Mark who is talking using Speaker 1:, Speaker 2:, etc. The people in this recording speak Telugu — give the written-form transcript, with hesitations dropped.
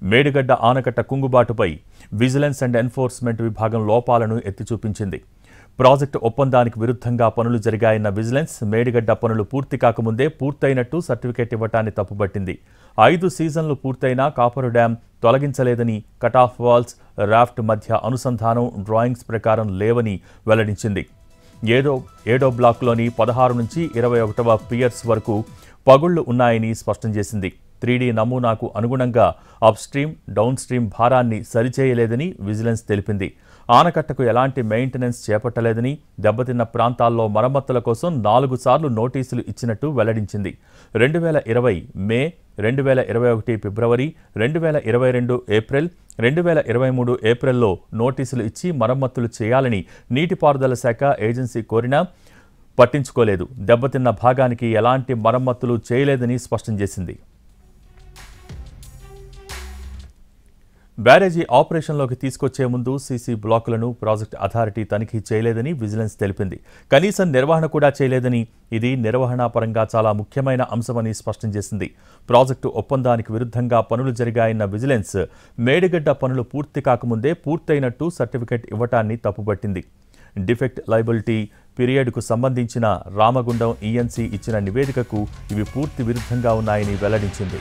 Speaker 1: మేడిగడ్డ ఆనకట్ట కుంగుబాటుపై విజిలెన్స్ అండ్ ఎన్ఫోర్స్మెంట్ విభాగం లోపాలను ఎత్తిచూపించింది. ప్రాజెక్టు ఒప్పందానికి విరుద్ధంగా పనులు జరిగాయన్న విజిలెన్స్ మేడిగడ్డ పనులు పూర్తి కాకముందే పూర్తయినట్టు సర్టిఫికెట్ ఇవ్వటాన్ని తప్పుపట్టింది. 5 సీజన్లు పూర్తయినా కాపరు డ్యాం తొలగించలేదని, కటాఫ్ వాల్స్, రాఫ్ట్ మధ్య అనుసంధానం డ్రాయింగ్స్ ప్రకారం లేవని వెల్లడించింది. ఏడో బ్లాక్లోని 16 నుంచి 21వ పియర్స్ వరకు పగుళ్లు ఉన్నాయని స్పష్టం చేసింది. 3D నమూనాకు అనుగుణంగా అప్స్ట్రీమ్, డౌన్ స్ట్రీమ్ భారాన్ని సరిచేయలేదని విజిలెన్స్ తెలిపింది. ఆనకట్టకు ఎలాంటి మెయింటెనెన్స్ చేపట్టలేదని, దెబ్బతిన్న ప్రాంతాల్లో మరమ్మతుల కోసం 4 సార్లు నోటీసులు ఇచ్చినట్టు వెల్లడించింది. 2020 మే, 2021 ఫిబ్రవరి, 2022 ఏప్రిల్, 2023 ఏప్రిల్లో నోటీసులు ఇచ్చి మరమ్మతులు చేయాలని నీటిపారుదల శాఖ ఏజెన్సీ కోరినా పట్టించుకోలేదు. దెబ్బతిన్న భాగానికి ఎలాంటి మరమ్మతులు చేయలేదని స్పష్టం చేసింది. బ్యారేజీ ఆపరేషన్లోకి తీసుకొచ్చే ముందు సీసీ బ్లాకులను ప్రాజెక్ట్ అథారిటీ తనిఖీ చేయలేదని విజిలెన్స్ తెలిపింది. కనీసం నిర్వహణ కూడా చేయలేదని, ఇది నిర్వహణ పరంగా చాలా ముఖ్యమైన అంశమని స్పష్టం చేసింది. ప్రాజెక్టు ఒప్పందానికి విరుద్ధంగా పనులు జరిగాయన్న విజిలెన్స్ మేడిగడ్డ పనులు పూర్తి కాకముందే పూర్తయినట్టు సర్టిఫికెట్ ఇవ్వటాన్ని తప్పుపట్టింది. డిఫెక్ట్ లయబిలిటీ పీరియడ్కు సంబంధించిన రామగుండం ఈఎన్సీ ఇచ్చిన నివేదికకు ఇవి పూర్తి విరుద్ధంగా ఉన్నాయని వెల్లడించింది.